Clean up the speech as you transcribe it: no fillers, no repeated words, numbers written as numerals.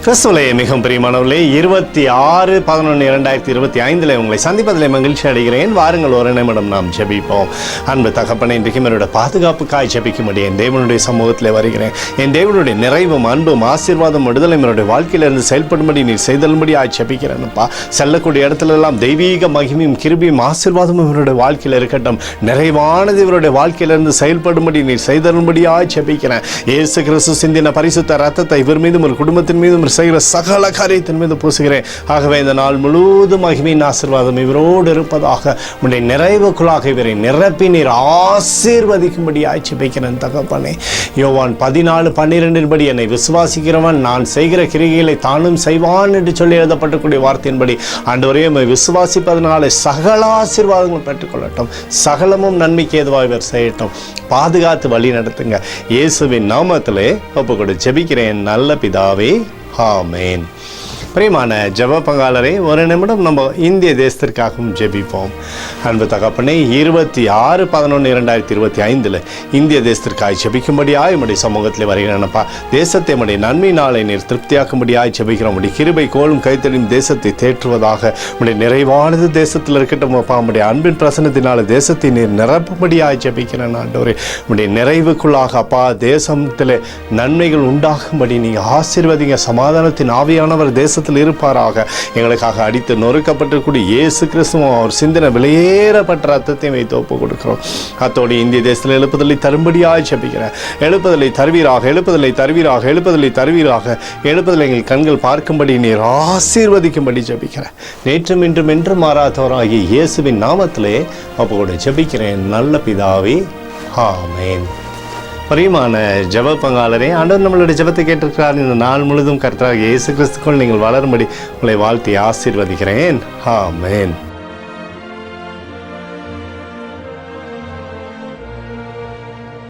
கிறிஸ்துவிலே மிகவும் பிரியமானவர்களே, 26/11/2025 உங்களை சந்திப்பதில் மகிழ்ச்சி அடைகிறேன். வாருங்கள், ஒரு நிமிடம் நாம் ஜெபிப்போம். அன்பு தகப்பனே, இன்றைக்கும் என்னுடைய பாதுகாப்புக்காய் ஜெபிக்கும்படி என் தேவனுடைய சமூகத்தில் வருகிறேன். என் தேவனுடைய நிறைவும் அன்பும் ஆசீர்வாதம் விடுதலை என்னுடைய வாழ்க்கையிலிருந்து செயல்படும்படி நீ செய்தலும்படி ஜெபிக்கிறேன்ப்பா. செல்லக்கூடிய இடத்துல எல்லாம் தெய்வீக மகிமையும் கிருபையும் ஆசீர்வாதமும் இவருடைய வாழ்க்கையில் இருக்கட்டும். நிறைவானது இவருடைய வாழ்க்கையிலிருந்து செயல்படும்படி நீ செய்தலும்படியாய் ஜெபிக்கிறேன். இயேசு கிறிஸ்து சிந்தின பரிசுத்த ரத்தத்தை இவர் மீதும் ஒரு குடும்பத்தின் மீதும் செய்கிற சகல காரியத்தின் மீது பூசுகிறேன். ஆகவே இந்த நாள் முழுவதும் மகிமையின் ஆசீர்வாதம் இவரோடு இருப்பதாக உன்னுடைய நிறைவுக்குள்ளாக இவரை நிரப்பி நீர் ஆசீர்வதிக்கும்படியாய் ஜெபிக்கிறேன் தகப்பனே. யோவான் 14:12 படி என்னை விசுவாசிக்கிறவன் நான் செய்கிற கிரிகைகளை தானும் செய்வான் என்று சொல்லி எழுதப்பட்டக்கூடிய வார்த்தையின்படி ஆண்டவரே விசுவாசிப்பதனாலே சகல ஆசீர்வாதங்கள் பெற்றுக்கொள்ளட்டும். சகலமும் நன்மைக்கு ஏதுவாக இவர் செய்யட்டும். பாதுகாத்து வழி நடத்துங்க. இயேசுவின் நாமத்திலே ஒப்புக்கொடு ஜெபிக்கிறேன் நல்ல பிதாவே, ஆமென். பிரியமான ஜெப பங்காளரே, ஒரு நிமிடம் நம்ம இந்திய தேசத்திற்காகவும் ஜெபிப்போம். அன்பு தகப்பனே, 26/11/2025 இந்திய தேசத்திற்காக ஜெபிக்கும்படியாய் உம்முடைய சமூகத்தில் வருகிறேனப்பா. தேசத்தை உம்முடைய நன்மை நாளை நீர் திருப்தியாக்கும்படியாய் ஜெபிக்கிறோம். உம்முடைய கிருபை கோலும் கைத்தடியும் தேசத்தை தேற்றுவதாக உம்முடைய நிறைவானது தேசத்தில் இருக்கட்டும் அப்பா. உம்முடைய அன்பின் பிரசனத்தினால தேசத்தை நீர் நிரப்பும்படியாய் ஜெபிக்கிறேன் ஆண்டவரே. உம்முடைய நிறைவுக்குள்ளாக அப்பா தேசத்தில் நன்மைகள் உண்டாகும்படி நீங்கள் ஆசீர்வதிங்க. சமாதானத்தின் ஆவியானவர் தேசத்தில் இருப்பாராக. எங்களுக்காக அடித்து நொறுக்கப்பட்டிருக்கூடிய இயேசு கிறிஸ்துவும் அவர் சிந்தின விலையேறப்பட்ட ரத்தத்தை வைத்து ஒப்பு கொடுக்கிறோம். அத்தோடு இந்திய தேசத்தில் எழுப்புதலை தரும்படியாய் ஜெபிக்கிறேன். எழுப்புதலை தருவீராக, எழுப்புதலை தருவீராக, எழுப்புதலை தருவீராக. எழுப்புதலை எங்கள் கண்கள் பார்க்கும்படி நீர் ஆசீர்வதிக்கும்படி ஜெபிக்கிறேன். நேற்றும் இன்றும் என்றும் மாறாதவராகிய இயேசுவின் நாமத்திலே ஒப்பு கொடு ஜெபிக்கிறேன் நல்ல பிதாவே, ஆமென். பிரியமான ஜெப பங்காளரே, ஆண்டவர் நம்மளுடைய ஜெபத்தை கேட்டிருக்கிறார். இந்த நாள் முழுதும் கர்த்தராகிய இயேசு கிறிஸ்துக்குள் நீங்கள் வளரும்படி உங்களை வாழ்த்தி ஆசீர்வதிக்கிறேன். ஆமென்.